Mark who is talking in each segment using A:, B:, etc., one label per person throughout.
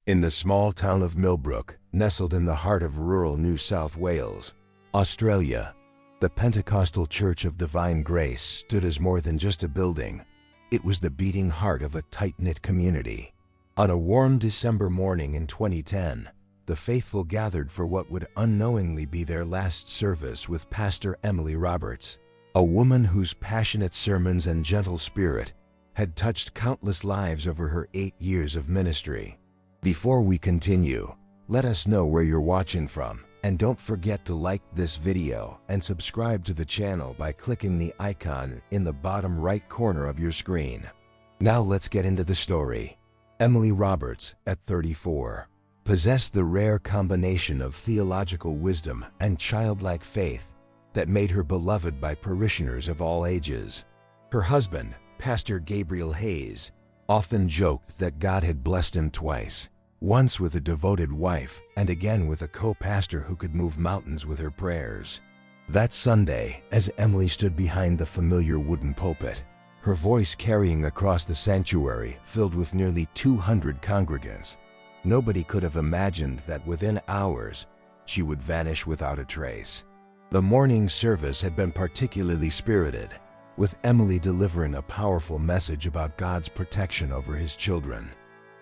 A: In the small town of Millbrook, nestled in the heart of rural New South Wales, Australia, the Pentecostal Church of Divine Grace stood as more than just a building. It was the beating heart of a tight-knit community. On a warm December morning in 2010, the faithful gathered for what would unknowingly be their last service with Pastor Emily Roberts, a woman whose passionate sermons and gentle spirit had touched countless lives over her 8 years of ministry. Before we continue, let us know where you're watching from, and don't forget to like this video and subscribe to the channel by clicking the icon in the bottom right corner of your screen. Now let's get into the story. Emily Roberts, at 34, possessed the rare combination of theological wisdom and childlike faith that made her beloved by parishioners of all ages. Her husband, Pastor Gabriel Hayes, often joked that God had blessed him twice, once with a devoted wife and again with a co-pastor who could move mountains with her prayers. That Sunday, as Emily stood behind the familiar wooden pulpit, her voice carrying across the sanctuary filled with nearly 200 congregants, nobody could have imagined that within hours she would vanish without a trace. The morning service had been particularly spirited, with Emily delivering a powerful message about God's protection over His children.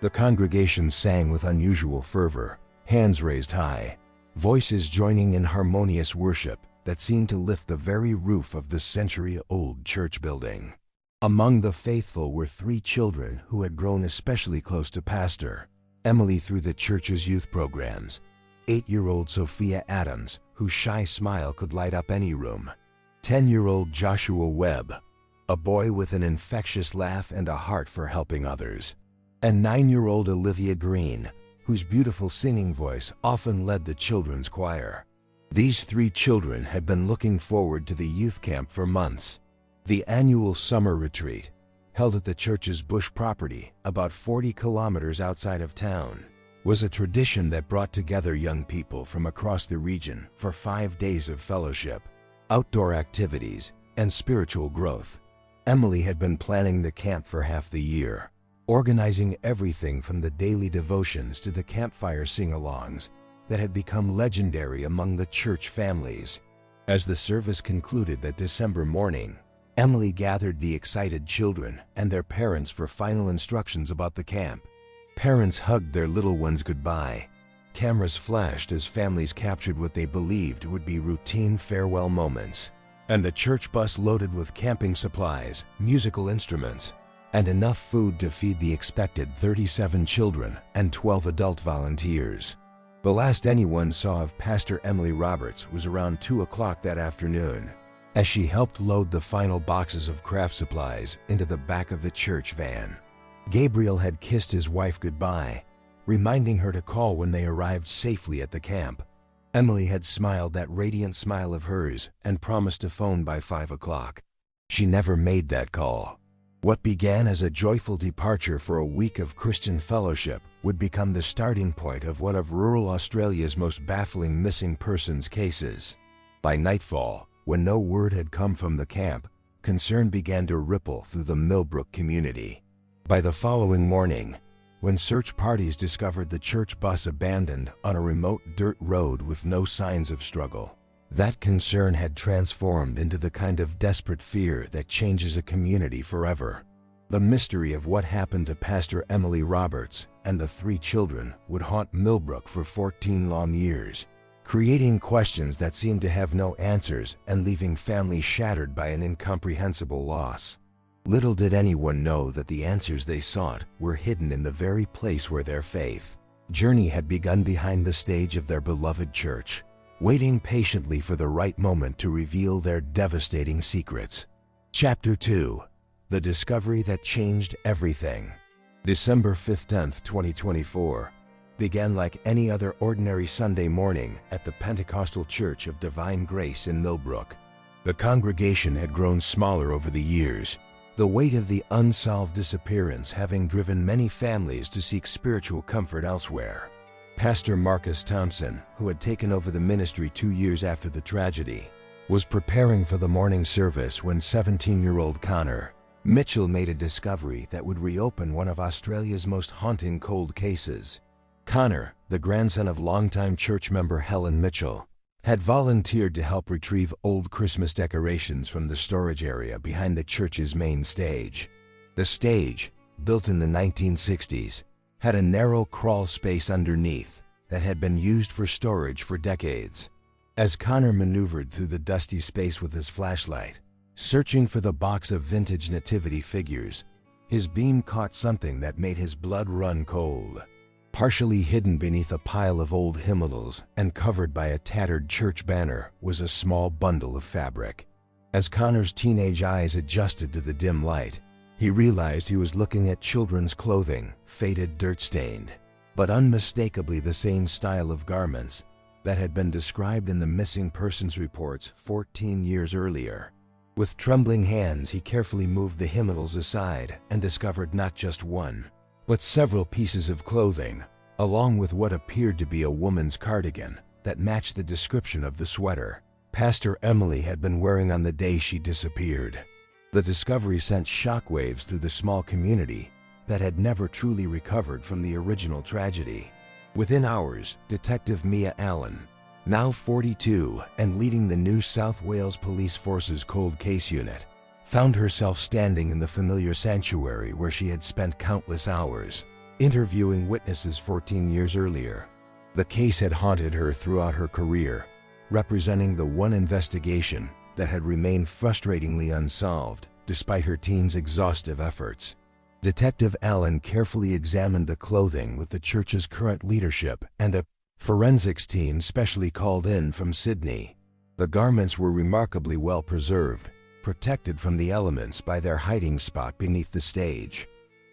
A: The congregation sang with unusual fervor, hands raised high, voices joining in harmonious worship that seemed to lift the very roof of the century-old church building. Among the faithful were 3 children who had grown especially close to Pastor Emily through the church's youth programs. 8-year-old Sophia Adams, whose shy smile could light up any room. 10-year-old Joshua Webb, a boy with an infectious laugh and a heart for helping others. And 9-year-old Olivia Green, whose beautiful singing voice often led the children's choir. These 3 children had been looking forward to the youth camp for months. The annual summer retreat, held at the church's bush property about 40 kilometers outside of town, was a tradition that brought together young people from across the region for 5 days of fellowship, outdoor activities, and spiritual growth. Emily had been planning the camp for half the year, organizing everything from the daily devotions to the campfire sing-alongs that had become legendary among the church families. As the service concluded that December morning, Emily gathered the excited children and their parents for final instructions about the camp. Parents hugged their little ones goodbye. Cameras flashed as families captured what they believed would be routine farewell moments. And the church bus loaded with camping supplies, musical instruments, and enough food to feed the expected 37 children and 12 adult volunteers. The last anyone saw of Pastor Emily Roberts was around 2 o'clock that afternoon, as she helped load the final boxes of craft supplies into the back of the church van. Gabriel had kissed his wife goodbye, reminding her to call when they arrived safely at the camp. Emily had smiled that radiant smile of hers and promised to phone by 5 o'clock. She never made that call. What began as a joyful departure for a week of Christian fellowship would become the starting point of one of rural Australia's most baffling missing persons cases. By nightfall, when no word had come from the camp, concern began to ripple through the Millbrook community. By the following morning, when search parties discovered the church bus abandoned on a remote dirt road with no signs of struggle, that concern had transformed into the kind of desperate fear that changes a community forever. The mystery of what happened to Pastor Emily Roberts and the 3 children would haunt Millbrook for 14 long years, creating questions that seemed to have no answers and leaving families shattered by an incomprehensible loss. Little did anyone know that the answers they sought were hidden in the very place where their faith journey had begun, behind the stage of their beloved church, waiting patiently for the right moment to reveal their devastating secrets. Chapter 2. The Discovery That Changed Everything. December 15, 2024, began like any other ordinary Sunday morning at the Pentecostal Church of Divine Grace in Millbrook. The congregation had grown smaller over the years, the weight of the unsolved disappearance having driven many families to seek spiritual comfort elsewhere. Pastor Marcus Thompson, who had taken over the ministry 2 years after the tragedy, was preparing for the morning service when 17-year-old Connor Mitchell made a discovery that would reopen one of Australia's most haunting cold cases. Connor, the grandson of longtime church member Helen Mitchell, had volunteered to help retrieve old Christmas decorations from the storage area behind the church's main stage. The stage, built in the 1960s, had a narrow crawl space underneath that had been used for storage for decades. As Connor maneuvered through the dusty space with his flashlight, searching for the box of vintage nativity figures, his beam caught something that made his blood run cold. Partially hidden beneath a pile of old hymnals and covered by a tattered church banner was a small bundle of fabric. As Connor's teenage eyes adjusted to the dim light, he realized he was looking at children's clothing, faded, dirt-stained, but unmistakably the same style of garments that had been described in the missing persons reports 14 years earlier. With trembling hands, he carefully moved the hymnals aside and discovered not just one, but several pieces of clothing, along with what appeared to be a woman's cardigan that matched the description of the sweater Pastor Emily had been wearing on the day she disappeared. The discovery sent shockwaves through the small community that had never truly recovered from the original tragedy. Within hours, Detective Mia Allen, now 42 and leading the New South Wales Police Force's Cold Case Unit, found herself standing in the familiar sanctuary where she had spent countless hours, interviewing witnesses 14 years earlier. The case had haunted her throughout her career, representing the one investigation that had remained frustratingly unsolved despite her team's exhaustive efforts. Detective Allen carefully examined the clothing with the church's current leadership and a forensics team specially called in from Sydney. The garments were remarkably well preserved, protected from the elements by their hiding spot beneath the stage.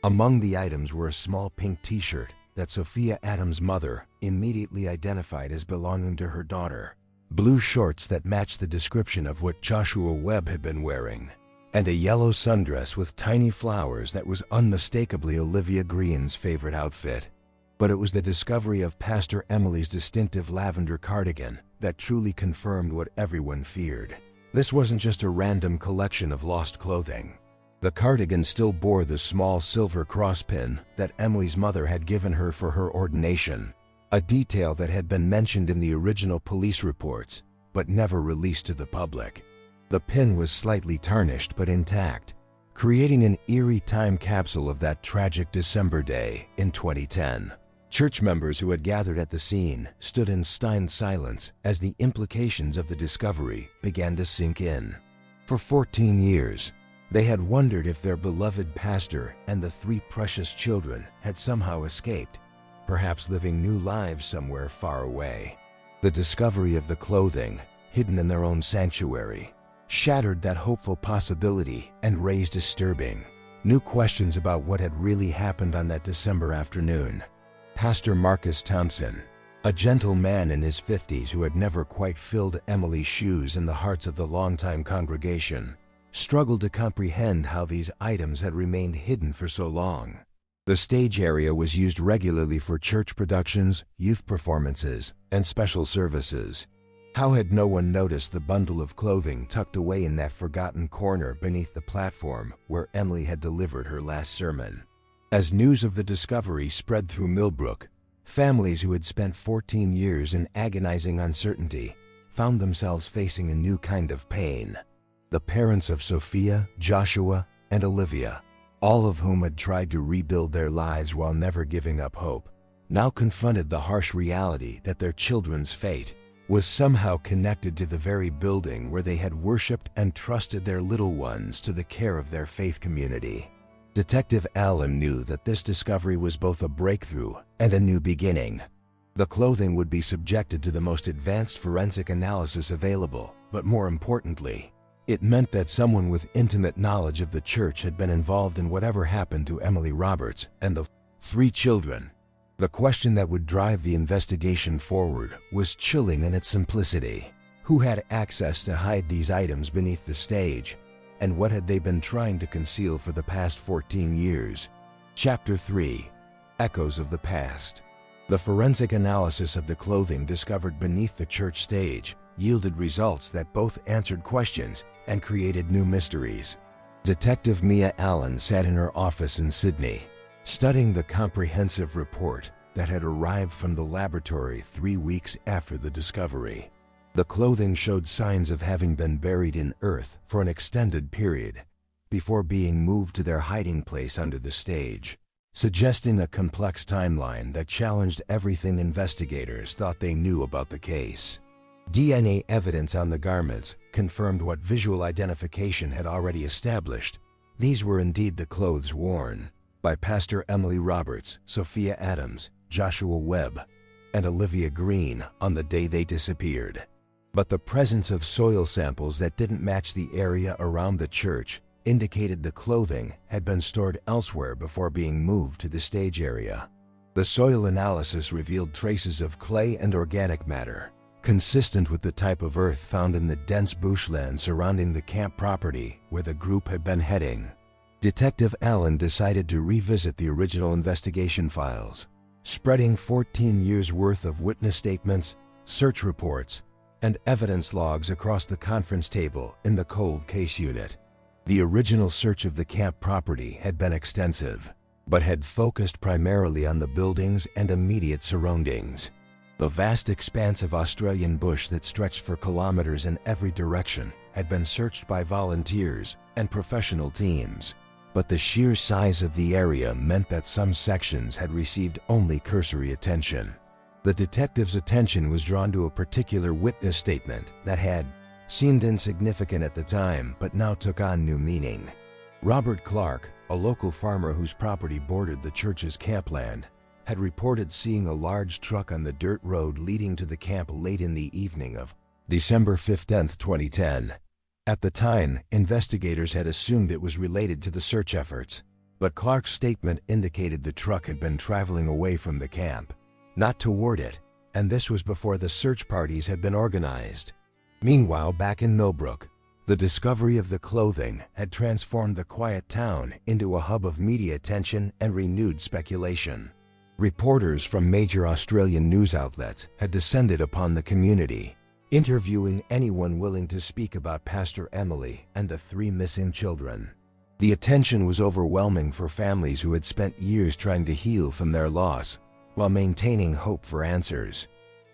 A: Among the items were a small pink t-shirt that Sophia Adams' mother immediately identified as belonging to her daughter, blue shorts that matched the description of what Joshua Webb had been wearing, and a yellow sundress with tiny flowers that was unmistakably Olivia Green's favorite outfit. But it was the discovery of Pastor Emily's distinctive lavender cardigan that truly confirmed what everyone feared. This wasn't just a random collection of lost clothing. The cardigan still bore the small silver crosspin that Emily's mother had given her for her ordination, a detail that had been mentioned in the original police reports, but never released to the public. The pin was slightly tarnished but intact, creating an eerie time capsule of that tragic December day in 2010. Church members who had gathered at the scene stood in stunned silence as the implications of the discovery began to sink in. For 14 years, they had wondered if their beloved pastor and the 3 precious children had somehow escaped, perhaps living new lives somewhere far away. The discovery of the clothing, hidden in their own sanctuary, shattered that hopeful possibility and raised disturbing new questions about what had really happened on that December afternoon. Pastor Marcus Thompson, a gentle man in his 50s who had never quite filled Emily's shoes in the hearts of the longtime congregation, struggled to comprehend how these items had remained hidden for so long. The stage area was used regularly for church productions, youth performances, and special services. How had no one noticed the bundle of clothing tucked away in that forgotten corner beneath the platform where Emily had delivered her last sermon? As news of the discovery spread through Millbrook, families who had spent 14 years in agonizing uncertainty found themselves facing a new kind of pain. The parents of Sophia, Joshua, and Olivia, all of whom had tried to rebuild their lives while never giving up hope, now confronted the harsh reality that their children's fate was somehow connected to the very building where they had worshipped and trusted their little ones to the care of their faith community. Detective Allen knew that this discovery was both a breakthrough and a new beginning. The clothing would be subjected to the most advanced forensic analysis available, but more importantly, it meant that someone with intimate knowledge of the church had been involved in whatever happened to Emily Roberts and the 3 children. The question that would drive the investigation forward was chilling in its simplicity. Who had access to hide these items beneath the stage? And what had they been trying to conceal for the past 14 years? Chapter 3: Echoes of the Past. The forensic analysis of the clothing discovered beneath the church stage yielded results that both answered questions and created new mysteries. Detective Mia Allen sat in her office in Sydney, studying the comprehensive report that had arrived from the laboratory 3 weeks after the discovery. The clothing showed signs of having been buried in earth for an extended period before being moved to their hiding place under the stage, suggesting a complex timeline that challenged everything investigators thought they knew about the case. DNA evidence on the garments confirmed what visual identification had already established. These were indeed the clothes worn by Pastor Emily Roberts, Sophia Adams, Joshua Webb, and Olivia Green on the day they disappeared. But the presence of soil samples that didn't match the area around the church indicated the clothing had been stored elsewhere before being moved to the stage area. The soil analysis revealed traces of clay and organic matter, consistent with the type of earth found in the dense bushland surrounding the camp property where the group had been heading. Detective Allen decided to revisit the original investigation files, spreading 14 years' worth of witness statements, search reports, and evidence logs across the conference table in the cold case unit. The original search of the camp property had been extensive, but had focused primarily on the buildings and immediate surroundings. The vast expanse of Australian bush that stretched for kilometers in every direction had been searched by volunteers and professional teams, but the sheer size of the area meant that some sections had received only cursory attention. The detective's attention was drawn to a particular witness statement that had seemed insignificant at the time but now took on new meaning. Robert Clark, a local farmer whose property bordered the church's campland, had reported seeing a large truck on the dirt road leading to the camp late in the evening of December 15, 2010. At the time, investigators had assumed it was related to the search efforts, but Clark's statement indicated the truck had been traveling away from the camp, not toward it, and this was before the search parties had been organized. Meanwhile, back in Millbrook, the discovery of the clothing had transformed the quiet town into a hub of media attention and renewed speculation. Reporters from major Australian news outlets had descended upon the community, interviewing anyone willing to speak about Pastor Emily and the 3 missing children. The attention was overwhelming for families who had spent years trying to heal from their loss while maintaining hope for answers.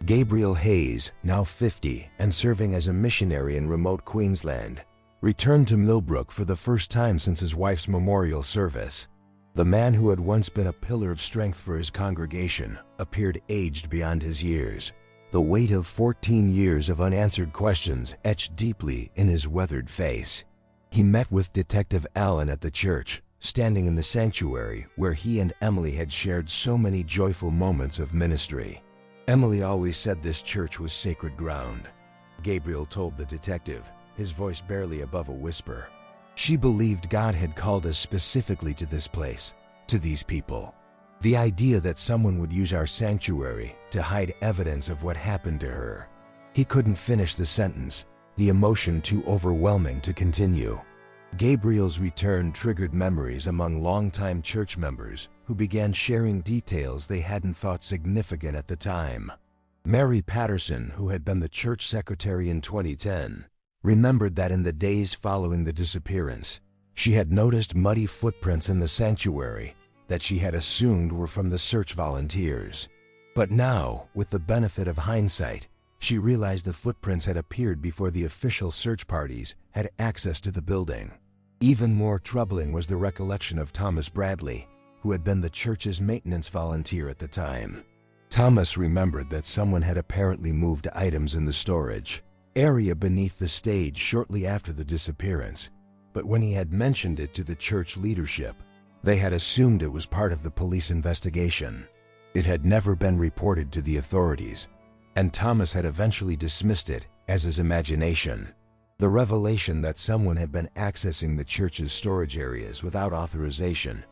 A: Gabriel Hayes, now 50 and serving as a missionary in remote Queensland, returned to Millbrook for the first time since his wife's memorial service. The man who had once been a pillar of strength for his congregation appeared aged beyond his years, the weight of 14 years of unanswered questions etched deeply in his weathered face. He met with Detective Allen at the church, standing in the sanctuary where he and Emily had shared so many joyful moments of ministry. Emily always said this church was sacred ground, Gabriel told the detective, his voice barely above a whisper. She believed God had called us specifically to this place, to these people. The idea that someone would use our sanctuary to hide evidence of what happened to her. He couldn't finish the sentence, the emotion too overwhelming to continue. Gabriel's return triggered memories among longtime church members who began sharing details they hadn't thought significant at the time. Mary Patterson, who had been the church secretary in 2010, remembered that in the days following the disappearance, she had noticed muddy footprints in the sanctuary that she had assumed were from the search volunteers. But now, with the benefit of hindsight, she realized the footprints had appeared before the official search parties had access to the building. Even more troubling was the recollection of Thomas Bradley, who had been the church's maintenance volunteer at the time. Thomas remembered that someone had apparently moved items in the storage area beneath the stage shortly after the disappearance, but when he had mentioned it to the church leadership, they had assumed it was part of the police investigation. It had never been reported to the authorities, and Thomas had eventually dismissed it as his imagination. The revelation that someone had been accessing the church's storage areas without authorization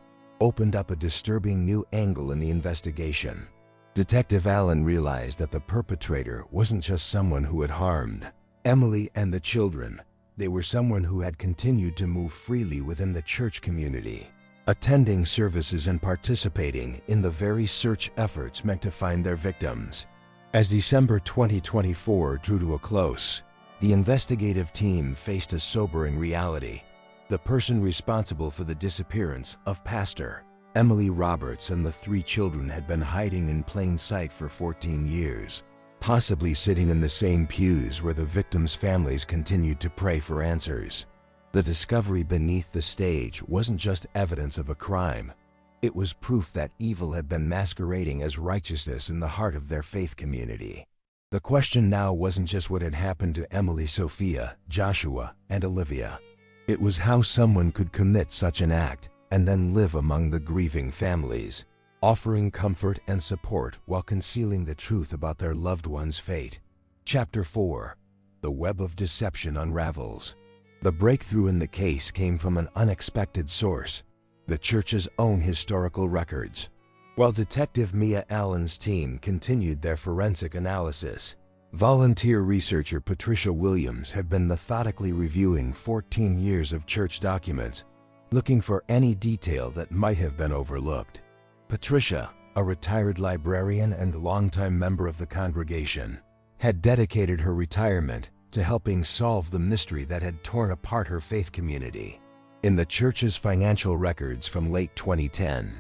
A: opened up a disturbing new angle in the investigation. Detective Allen realized that the perpetrator wasn't just someone who had harmed Emily and the children. They were someone who had continued to move freely within the church community, attending services and participating in the very search efforts meant to find their victims. As December 2024 drew to a close, the investigative team faced a sobering reality. The person responsible for the disappearance of Pastor Emily Roberts and the 3 children had been hiding in plain sight for 14 years, possibly sitting in the same pews where the victims' families continued to pray for answers. The discovery beneath the stage wasn't just evidence of a crime. It was proof that evil had been masquerading as righteousness in the heart of their faith community. The question now wasn't just what had happened to Emily, Sophia, Joshua, and Olivia. It was how someone could commit such an act and then live among the grieving families, offering comfort and support while concealing the truth about their loved one's fate. Chapter 4. The Web of Deception Unravels. The breakthrough in the case came from an unexpected source: the church's own historical records. While Detective Mia Allen's team continued their forensic analysis, volunteer researcher Patricia Williams had been methodically reviewing 14 years of church documents, looking for any detail that might have been overlooked. Patricia, a retired librarian and longtime member of the congregation, had dedicated her retirement to helping solve the mystery that had torn apart her faith community. In the church's financial records from late 2010,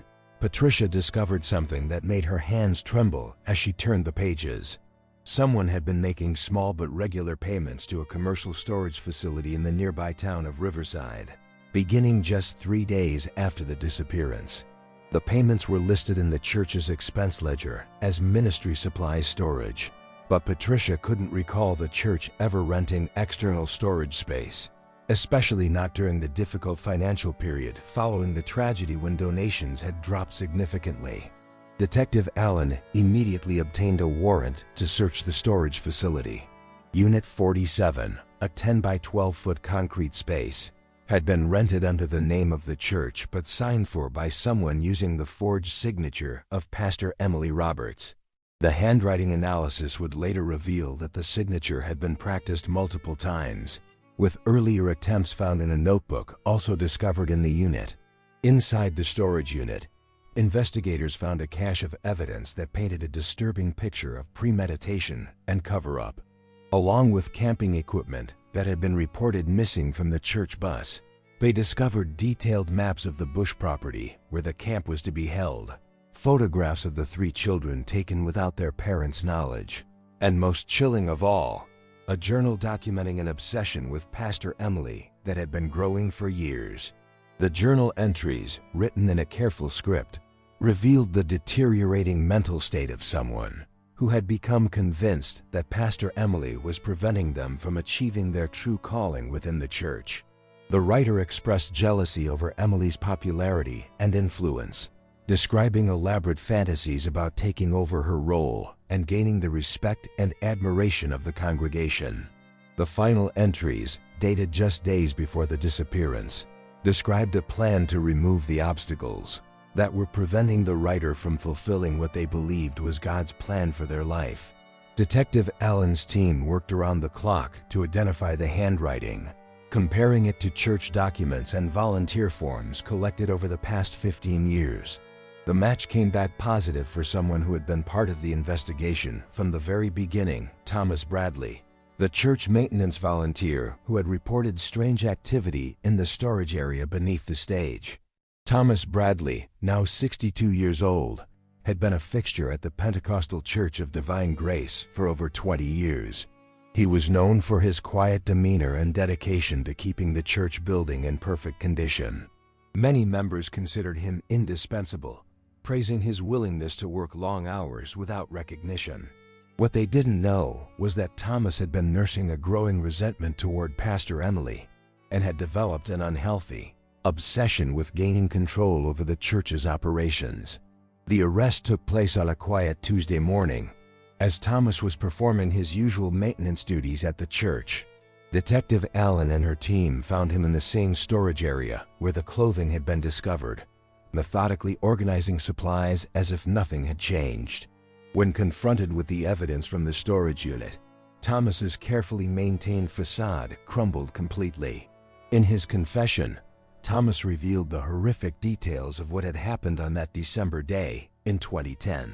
A: Patricia discovered something that made her hands tremble as she turned the pages. Someone had been making small but regular payments to a commercial storage facility in the nearby town of Riverside, beginning just 3 days after the disappearance. The payments were listed in the church's expense ledger as ministry supplies storage, but Patricia couldn't recall the church ever renting external storage space, especially not during the difficult financial period following the tragedy when donations had dropped significantly. Detective Allen immediately obtained a warrant to search the storage facility. Unit 47, a 10 by 12 foot concrete space, had been rented under the name of the church but signed for by someone using the forged signature of Pastor Emily Roberts. The handwriting analysis would later reveal that the signature had been practiced multiple times, with earlier attempts found in a notebook also discovered in the unit. Inside the storage unit, investigators found a cache of evidence that painted a disturbing picture of premeditation and cover-up. Along with camping equipment that had been reported missing from the church bus, they discovered detailed maps of the bush property where the camp was to be held, photographs of the 3 children taken without their parents' knowledge, and most chilling of all, a journal documenting an obsession with Pastor Emily that had been growing for years. The journal entries, written in a careful script, revealed the deteriorating mental state of someone who had become convinced that Pastor Emily was preventing them from achieving their true calling within the church. The writer expressed jealousy over Emily's popularity and influence, describing elaborate fantasies about taking over her role and gaining the respect and admiration of the congregation. The final entries, dated just days before the disappearance, described a plan to remove the obstacles that were preventing the writer from fulfilling what they believed was God's plan for their life. Detective Allen's team worked around the clock to identify the handwriting, comparing it to church documents and volunteer forms collected over the past 15 years. The match came back positive for someone who had been part of the investigation from the very beginning: Thomas Bradley, the church maintenance volunteer who had reported strange activity in the storage area beneath the stage. Thomas Bradley, now 62 years old, had been a fixture at the Pentecostal Church of Divine Grace for over 20 years. He was known for his quiet demeanor and dedication to keeping the church building in perfect condition. Many members considered him indispensable, praising his willingness to work long hours without recognition. What they didn't know was that Thomas had been nursing a growing resentment toward Pastor Emily and had developed an unhealthy obsession with gaining control over the church's operations. The arrest took place on a quiet Tuesday morning, as Thomas was performing his usual maintenance duties at the church. Detective Allen and her team found him in the same storage area where the clothing had been discovered, methodically organizing supplies as if nothing had changed. When confronted with the evidence from the storage unit, Thomas's carefully maintained facade crumbled completely. In his confession, Thomas revealed the horrific details of what had happened on that December day in 2010.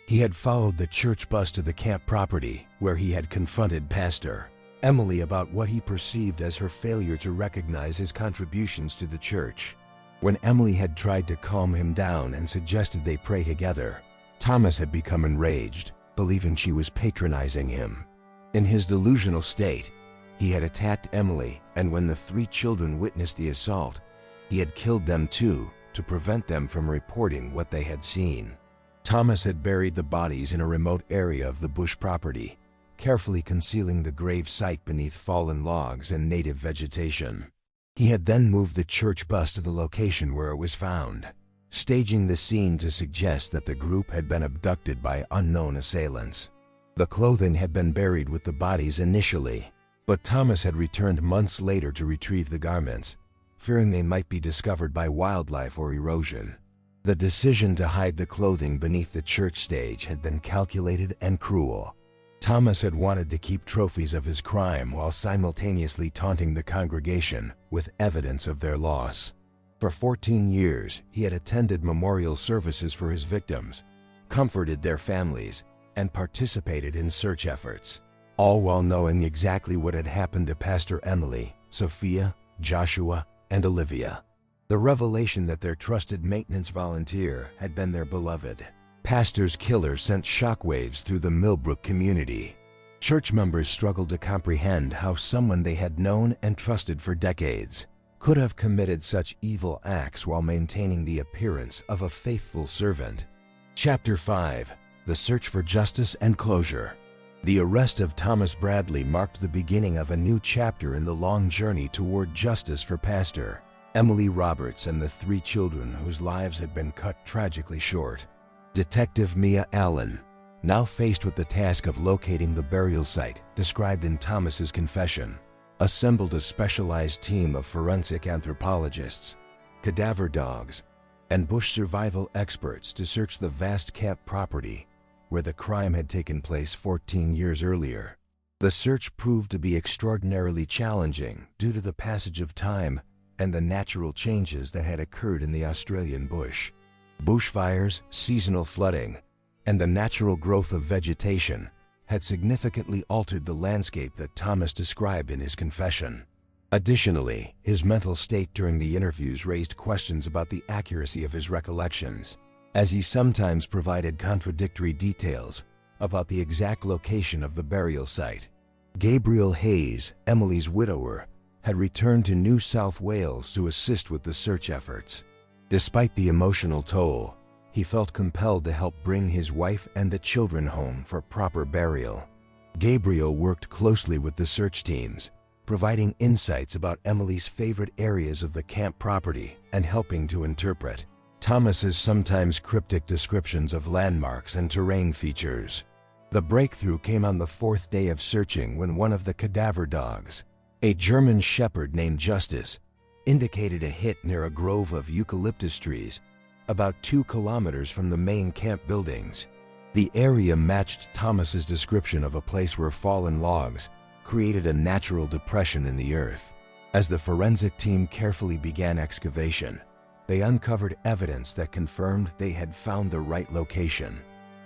A: He had followed the church bus to the camp property where he had confronted Pastor Emily about what he perceived as her failure to recognize his contributions to the church. When Emily had tried to calm him down and suggested they pray together, Thomas had become enraged, believing she was patronizing him. In his delusional state, he had attacked Emily, and when the 3 children witnessed the assault, he had killed them too to prevent them from reporting what they had seen. Thomas had buried the bodies in a remote area of the Bush property, carefully concealing the grave site beneath fallen logs and native vegetation. He had then moved the church bus to the location where it was found, staging the scene to suggest that the group had been abducted by unknown assailants. The clothing had been buried with the bodies initially, but Thomas had returned months later to retrieve the garments, fearing they might be discovered by wildlife or erosion. The decision to hide the clothing beneath the church stage had been calculated and cruel. Thomas had wanted to keep trophies of his crime while simultaneously taunting the congregation with evidence of their loss. For 14 years, he had attended memorial services for his victims, comforted their families, and participated in search efforts, all while knowing exactly what had happened to Pastor Emily, Sophia, Joshua, and Olivia. The revelation that their trusted maintenance volunteer had been their beloved pastor's killer sent shockwaves through the Millbrook community. Church members struggled to comprehend how someone they had known and trusted for decades could have committed such evil acts while maintaining the appearance of a faithful servant. Chapter 5: The Search for Justice and Closure. The arrest of Thomas Bradley marked the beginning of a new chapter in the long journey toward justice for Pastor Emily Roberts and the 3 children whose lives had been cut tragically short. Detective Mia Allen, now faced with the task of locating the burial site described in Thomas's confession, assembled a specialized team of forensic anthropologists, cadaver dogs, and bush survival experts to search the vast camp property where the crime had taken place 14 years earlier. The search proved to be extraordinarily challenging due to the passage of time and the natural changes that had occurred in the Australian bush. Bushfires, seasonal flooding, and the natural growth of vegetation had significantly altered the landscape that Thomas described in his confession. Additionally, his mental state during the interviews raised questions about the accuracy of his recollections, as he sometimes provided contradictory details about the exact location of the burial site. Gabriel Hayes, Emily's widower, had returned to New South Wales to assist with the search efforts. Despite the emotional toll, he felt compelled to help bring his wife and the children home for proper burial. Gabriel worked closely with the search teams, providing insights about Emily's favorite areas of the camp property and helping to interpret Thomas's sometimes cryptic descriptions of landmarks and terrain features. The breakthrough came on the 4th day of searching when one of the cadaver dogs, a German shepherd named Justice, indicated a hit near a grove of eucalyptus trees about 2 kilometers from the main camp buildings. The area matched Thomas's description of a place where fallen logs created a natural depression in the earth. As the forensic team carefully began excavation, they uncovered evidence that confirmed they had found the right location.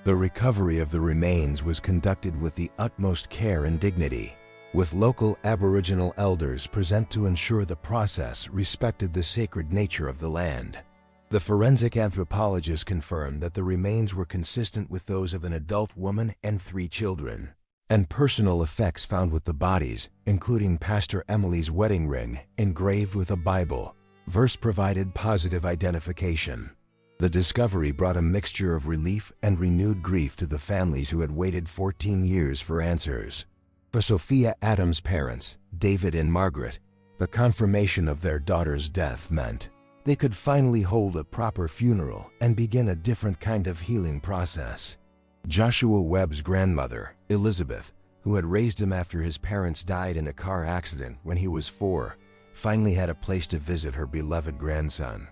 A: The recovery of the remains was conducted with the utmost care and dignity, with local Aboriginal elders present to ensure the process respected the sacred nature of the land. The forensic anthropologists confirmed that the remains were consistent with those of an adult woman and 3 children, and personal effects found with the bodies, including Pastor Emily's wedding ring engraved with a Bible verse, provided positive identification. The discovery brought a mixture of relief and renewed grief to the families who had waited 14 years for answers. For Sophia Adams' parents, David and Margaret, the confirmation of their daughter's death meant they could finally hold a proper funeral and begin a different kind of healing process. Joshua Webb's grandmother, Elizabeth, who had raised him after his parents died in a car accident when he was 4, finally had a place to visit her beloved grandson.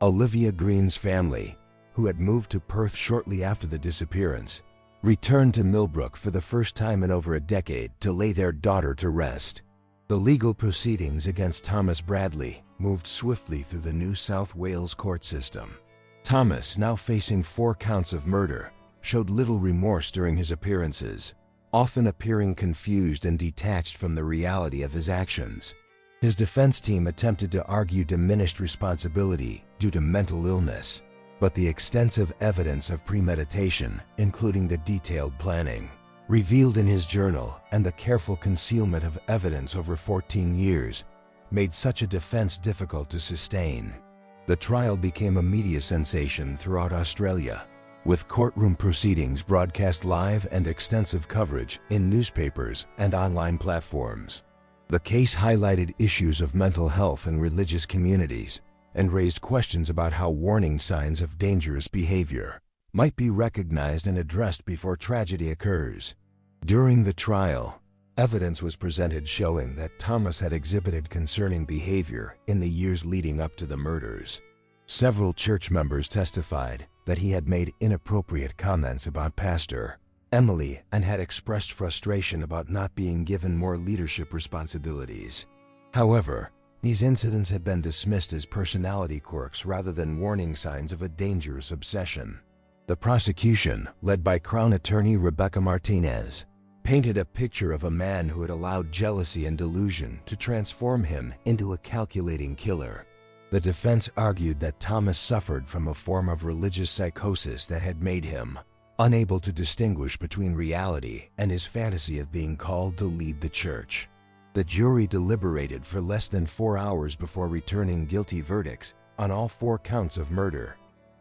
A: Olivia Green's family, who had moved to Perth shortly after the disappearance, returned to Millbrook for the first time in over a decade to lay their daughter to rest. The legal proceedings against Thomas Bradley moved swiftly through the New South Wales court system. Thomas, now facing 4 counts of murder, showed little remorse during his appearances, often appearing confused and detached from the reality of his actions. His defense team attempted to argue diminished responsibility due to mental illness, but the extensive evidence of premeditation, including the detailed planning, revealed in his journal and the careful concealment of evidence over 14 years, made such a defense difficult to sustain. The trial became a media sensation throughout Australia, with courtroom proceedings broadcast live and extensive coverage in newspapers and online platforms. The case highlighted issues of mental health in religious communities and raised questions about how warning signs of dangerous behavior might be recognized and addressed before tragedy occurs. During the trial, evidence was presented showing that Thomas had exhibited concerning behavior in the years leading up to the murders. Several church members testified that he had made inappropriate comments about Pastor Emily and had expressed frustration about not being given more leadership responsibilities. However, these incidents had been dismissed as personality quirks rather than warning signs of a dangerous obsession. The prosecution, led by Crown Attorney Rebecca Martinez, painted a picture of a man who had allowed jealousy and delusion to transform him into a calculating killer. The defense argued that Thomas suffered from a form of religious psychosis that had made him unable to distinguish between reality and his fantasy of being called to lead the church. The jury deliberated for less than 4 hours before returning guilty verdicts on all 4 counts of murder.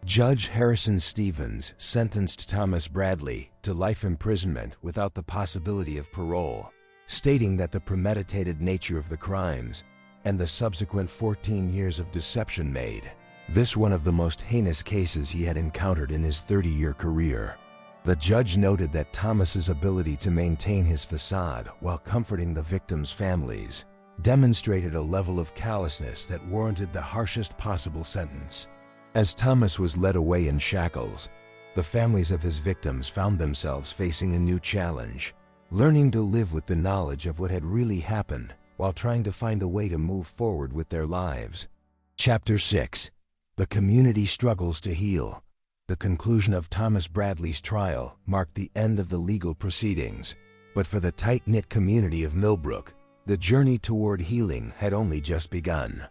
A: Judge Harrison Stevens sentenced Thomas Bradley to life imprisonment without the possibility of parole, stating that the premeditated nature of the crimes and the subsequent 14 years of deception made this one of the most heinous cases he had encountered in his 30-year career. The judge noted that Thomas's ability to maintain his facade while comforting the victims' families demonstrated a level of callousness that warranted the harshest possible sentence. As Thomas was led away in shackles, the families of his victims found themselves facing a new challenge, learning to live with the knowledge of what had really happened while trying to find a way to move forward with their lives. Chapter 6. The community struggles to heal. The conclusion of Thomas Bradley's trial marked the end of the legal proceedings, but for the tight-knit community of Millbrook, the journey toward healing had only just begun.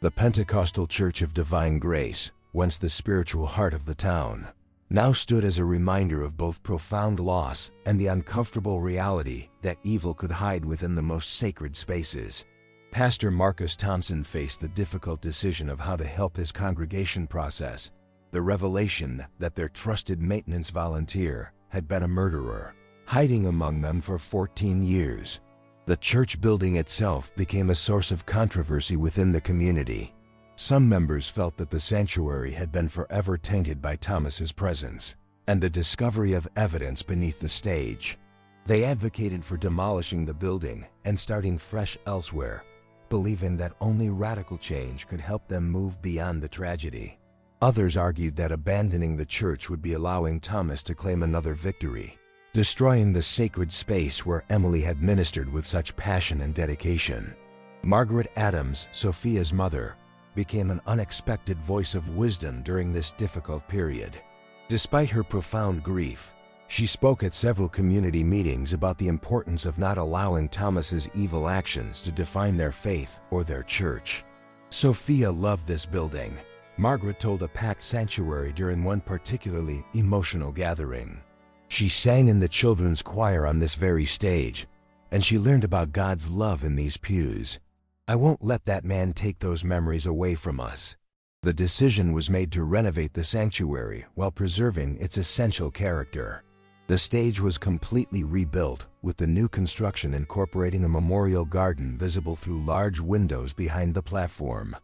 A: The Pentecostal Church of Divine Grace, once the spiritual heart of the town, now stood as a reminder of both profound loss and the uncomfortable reality that evil could hide within the most sacred spaces. Pastor Marcus Thompson faced the difficult decision of how to help his congregation process the revelation that their trusted maintenance volunteer had been a murderer, hiding among them for 14 years. The church building itself became a source of controversy within the community. Some members felt that the sanctuary had been forever tainted by Thomas's presence and the discovery of evidence beneath the stage. They advocated for demolishing the building and starting fresh elsewhere, believing that only radical change could help them move beyond the tragedy. Others argued that abandoning the church would be allowing Thomas to claim another victory, destroying the sacred space where Emily had ministered with such passion and dedication. Margaret Adams, Sophia's mother, became an unexpected voice of wisdom during this difficult period. Despite her profound grief, she spoke at several community meetings about the importance of not allowing Thomas's evil actions to define their faith or their church. Sophia loved this building, Margaret told a packed sanctuary during one particularly emotional gathering. She sang in the children's choir on this very stage, and she learned about God's love in these pews. I won't let that man take those memories away from us. The decision was made to renovate the sanctuary while preserving its essential character. The stage was completely rebuilt, with the new construction incorporating a memorial garden visible through large windows behind the platform.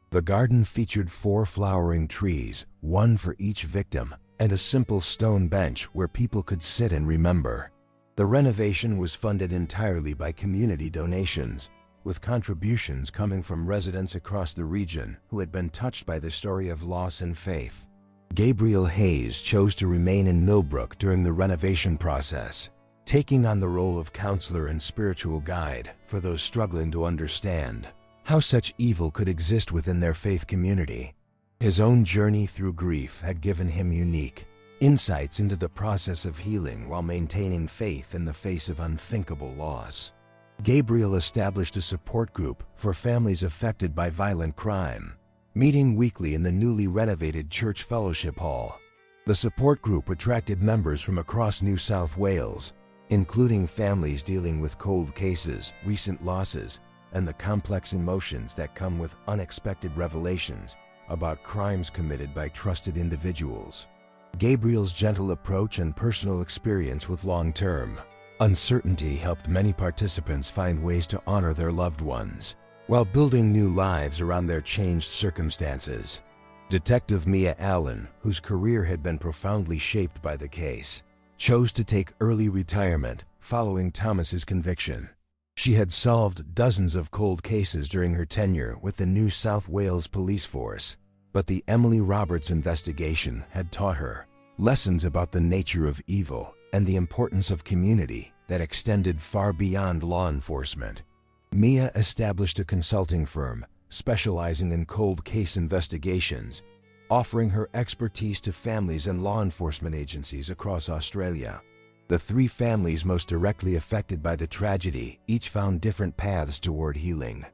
A: The garden featured 4 flowering trees, one for each victim, and a simple stone bench where people could sit and remember. The renovation was funded entirely by community donations, with contributions coming from residents across the region who had been touched by the story of loss and faith. Gabriel Hayes chose to remain in Millbrook during the renovation process, taking on the role of counselor and spiritual guide for those struggling to understand how such evil could exist within their faith community. His own journey through grief had given him unique insights into the process of healing while maintaining faith in the face of unthinkable loss. Gabriel established a support group for families affected by violent crime, meeting weekly in the newly renovated Church Fellowship Hall. The support group attracted members from across New South Wales, including families dealing with cold cases, recent losses, and the complex emotions that come with unexpected revelations about crimes committed by trusted individuals. Gabriel's gentle approach and personal experience with long-term uncertainty helped many participants find ways to honor their loved ones, while building new lives around their changed circumstances. Detective Mia Allen, whose career had been profoundly shaped by the case, chose to take early retirement following Thomas's conviction. She had solved dozens of cold cases during her tenure with the New South Wales Police Force, but the Emily Roberts investigation had taught her lessons about the nature of evil and the importance of community that extended far beyond law enforcement. Mia established a consulting firm specializing in cold case investigations, offering her expertise to families and law enforcement agencies across Australia. The three families most directly affected by the tragedy each found different paths toward healing.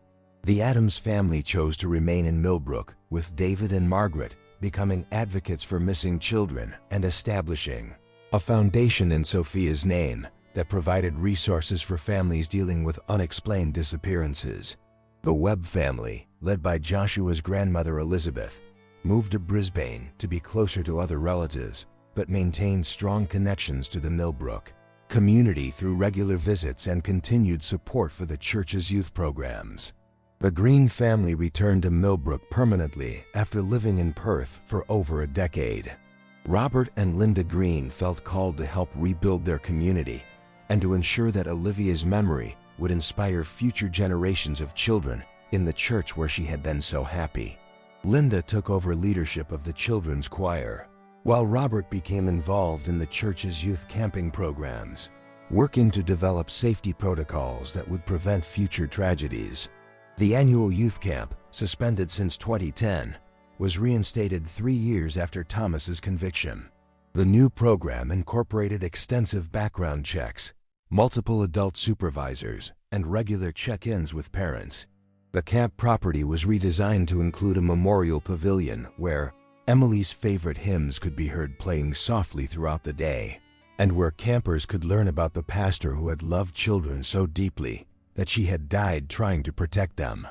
A: The Adams family chose to remain in Millbrook, with David and Margaret becoming advocates for missing children and establishing a foundation in Sophia's name that provided resources for families dealing with unexplained disappearances. The Webb family, led by Joshua's grandmother Elizabeth, moved to Brisbane to be closer to other relatives, but maintained strong connections to the Millbrook community through regular visits and continued support for the church's youth programs. The Green family returned to Millbrook permanently after living in Perth for over a decade. Robert and Linda Green felt called to help rebuild their community and to ensure that Olivia's memory would inspire future generations of children in the church where she had been so happy. Linda took over leadership of the children's choir, while Robert became involved in the church's youth camping programs, working to develop safety protocols that would prevent future tragedies. The annual youth camp, suspended since 2010, was reinstated 3 years after Thomas's conviction. The new program incorporated extensive background checks, multiple adult supervisors, and regular check-ins with parents. The camp property was redesigned to include a memorial pavilion where Emily's favorite hymns could be heard playing softly throughout the day, and where campers could learn about the pastor who had loved children so deeply that she had died trying to protect them.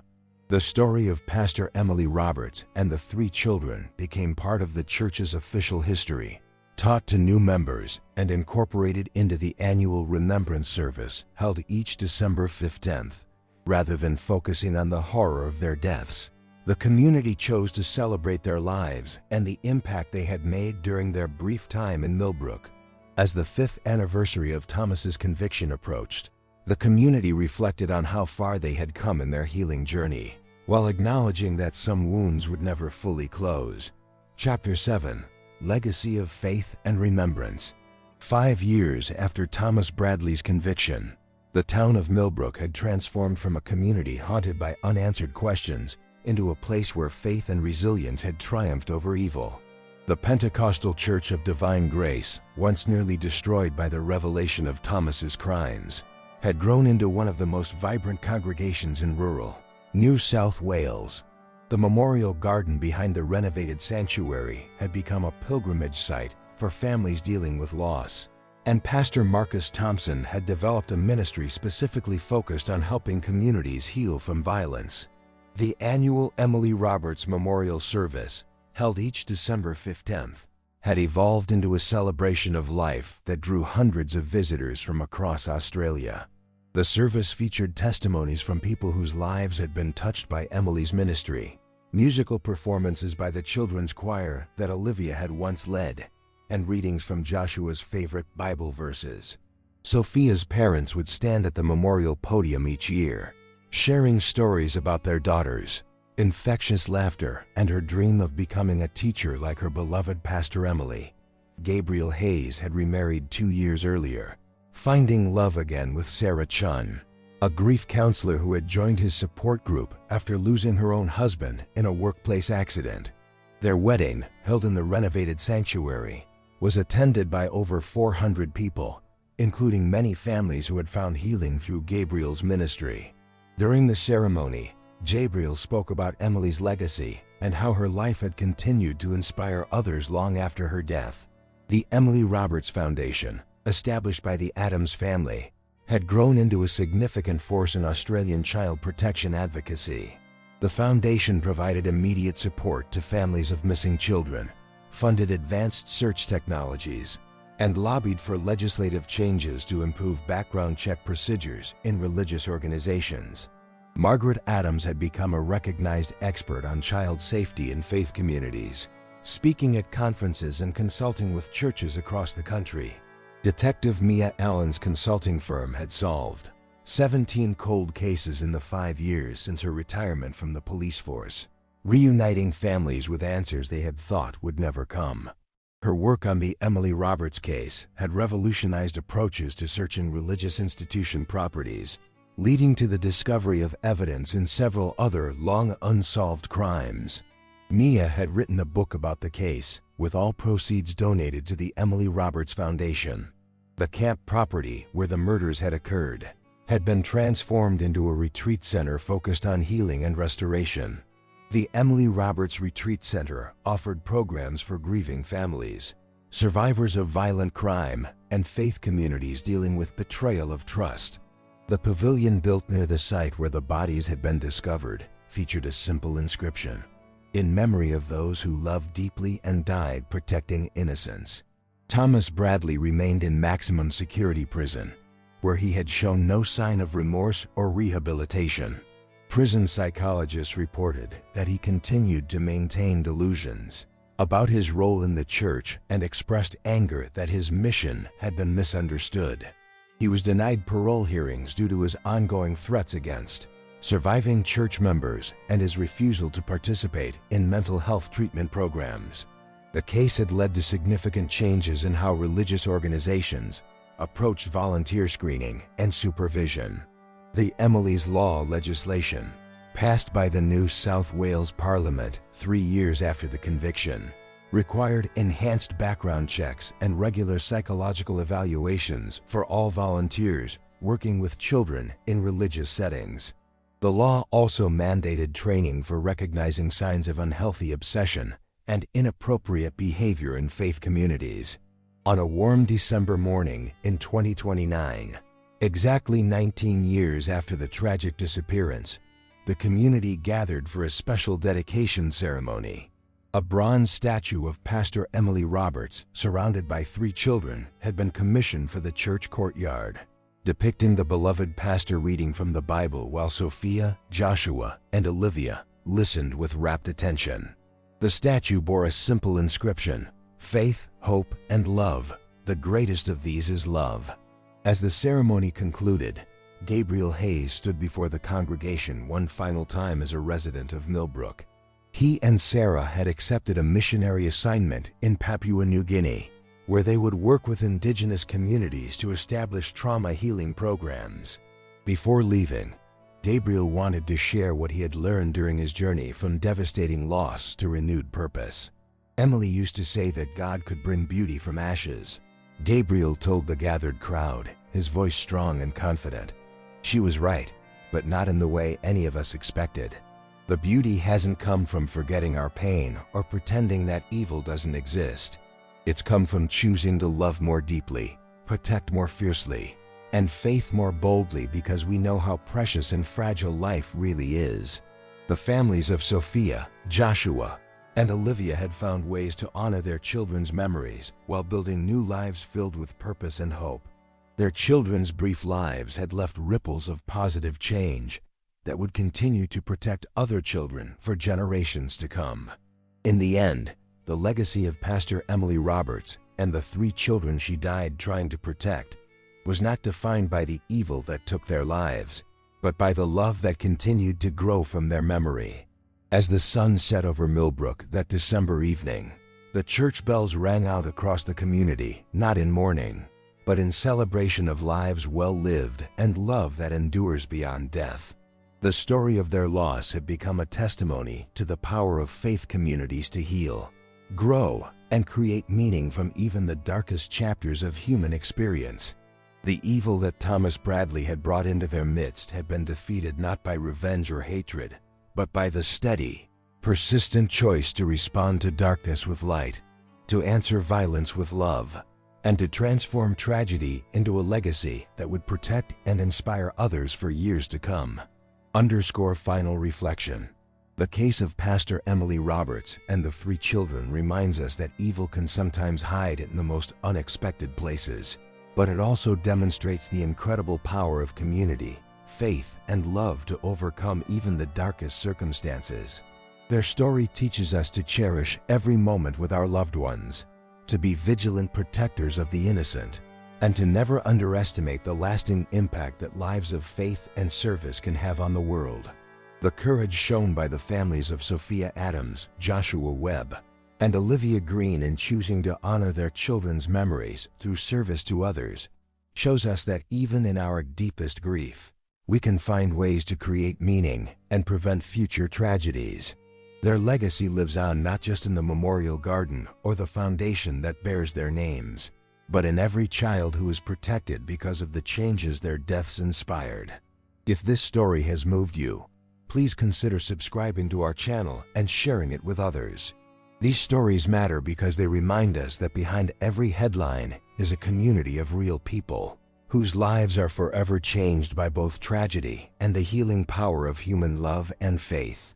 A: The story of Pastor Emily Roberts and the 3 children became part of the church's official history, taught to new members and incorporated into the annual remembrance service held each December 15th. Rather than focusing on the horror of their deaths, the community chose to celebrate their lives and the impact they had made during their brief time in Millbrook. As the 5th anniversary of Thomas's conviction approached, the community reflected on how far they had come in their healing journey, while acknowledging that some wounds would never fully close. Chapter 7: Legacy of Faith and Remembrance. 5 years after Thomas Bradley's conviction, the town of Millbrook had transformed from a community haunted by unanswered questions into a place where faith and resilience had triumphed over evil. The Pentecostal Church of Divine Grace, once nearly destroyed by the revelation of Thomas's crimes, had grown into one of the most vibrant congregations in rural New South Wales. The memorial garden behind the renovated sanctuary had become a pilgrimage site for families dealing with loss, and Pastor Marcus Thompson had developed a ministry specifically focused on helping communities heal from violence. The annual Emily Roberts Memorial Service, held each December 15th, had evolved into a celebration of life that drew hundreds of visitors from across Australia. The service featured testimonies from people whose lives had been touched by Emily's ministry, musical performances by the children's choir that Olivia had once led, and readings from Joshua's favorite Bible verses. Sophia's parents would stand at the memorial podium each year, sharing stories about their daughters, infectious laughter, and her dream of becoming a teacher like her beloved Pastor Emily. Gabriel Hayes had remarried 2 years earlier, finding love again with Sarah Chun, a grief counselor who had joined his support group after losing her own husband in a workplace accident. Their wedding, held in the renovated sanctuary, was attended by over 400 people, including many families who had found healing through Gabriel's ministry. During the ceremony, Gabriel spoke about Emily's legacy and how her life had continued to inspire others long after her death. The Emily Roberts Foundation, established by the Adams family, had grown into a significant force in Australian child protection advocacy. The foundation provided immediate support to families of missing children, funded advanced search technologies, and lobbied for legislative changes to improve background check procedures in religious organizations. Margaret Adams had become a recognized expert on child safety in faith communities, speaking at conferences and consulting with churches across the country. Detective Mia Allen's consulting firm had solved 17 cold cases in the 5 years since her retirement from the police force, reuniting families with answers they had thought would never come. Her work on the Emily Roberts case had revolutionized approaches to searching religious institution properties, leading to the discovery of evidence in several other long unsolved crimes. Mia had written a book about the case, with all proceeds donated to the Emily Roberts Foundation. The camp property where the murders had occurred had been transformed into a retreat center focused on healing and restoration. The Emily Roberts Retreat Center offered programs for grieving families, survivors of violent crime, and faith communities dealing with betrayal of trust. The pavilion built near the site where the bodies had been discovered featured a simple inscription: "In memory of those who loved deeply and died protecting innocence." Thomas Bradley remained in maximum security prison, where he had shown no sign of remorse or rehabilitation. Prison psychologists reported that he continued to maintain delusions about his role in the church and expressed anger that his mission had been misunderstood. He was denied parole hearings due to his ongoing threats against surviving church members and his refusal to participate in mental health treatment programs. The case had led to significant changes in how religious organizations approached volunteer screening and supervision. The Emily's Law legislation, passed by the New South Wales Parliament 3 years after the conviction, required enhanced background checks and regular psychological evaluations for all volunteers working with children in religious settings. The law also mandated training for recognizing signs of unhealthy obsession and inappropriate behavior in faith communities. On a warm December morning in 2029, exactly 19 years after the tragic disappearance, the community gathered for a special dedication ceremony. A bronze statue of Pastor Emily Roberts, surrounded by 3 children, had been commissioned for the church courtyard, depicting the beloved pastor reading from the Bible while Sophia, Joshua, and Olivia listened with rapt attention. The statue bore a simple inscription: "Faith, hope, and love. The greatest of these is love." As the ceremony concluded, Gabriel Hayes stood before the congregation one final time as a resident of Millbrook. He and Sarah had accepted a missionary assignment in Papua New Guinea, where they would work with indigenous communities to establish trauma healing programs. Before leaving, Gabriel wanted to share what he had learned during his journey from devastating loss to renewed purpose. Emily used to say that God could bring beauty from ashes. Gabriel told the gathered crowd, his voice strong and confident. She was right, but not in the way any of us expected. The beauty hasn't come from forgetting our pain or pretending that evil doesn't exist. It's come from choosing to love more deeply, protect more fiercely, and faith more boldly because we know how precious and fragile life really is. The families of Sophia, Joshua, and Olivia had found ways to honor their children's memories while building new lives filled with purpose and hope. Their children's brief lives had left ripples of positive change that would continue to protect other children for generations to come. In the end, the legacy of Pastor Emily Roberts and the 3 children she died trying to protect was not defined by the evil that took their lives, but by the love that continued to grow from their memory. As the sun set over Millbrook that December evening, the church bells rang out across the community, not in mourning, but in celebration of lives well lived and love that endures beyond death. The story of their loss had become a testimony to the power of faith communities to heal, grow, and create meaning from even the darkest chapters of human experience. The evil that Thomas Bradley had brought into their midst had been defeated not by revenge or hatred, but by the steady, persistent choice to respond to darkness with light, to answer violence with love, and to transform tragedy into a legacy that would protect and inspire others for years to come. Final reflection. The case of Pastor Emily Roberts and the 3 children reminds us that evil can sometimes hide in the most unexpected places, but it also demonstrates the incredible power of community, faith, and love to overcome even the darkest circumstances. Their story teaches us to cherish every moment with our loved ones, to be vigilant protectors of the innocent, and to never underestimate the lasting impact that lives of faith and service can have on the world. The courage shown by the families of Sophia Adams, Joshua Webb, and Olivia Green in choosing to honor their children's memories through service to others shows us that even in our deepest grief, we can find ways to create meaning and prevent future tragedies. Their legacy lives on not just in the memorial garden or the foundation that bears their names, but in every child who is protected because of the changes their deaths inspired. If this story has moved you, please consider subscribing to our channel and sharing it with others. These stories matter because they remind us that behind every headline is a community of real people whose lives are forever changed by both tragedy and the healing power of human love and faith.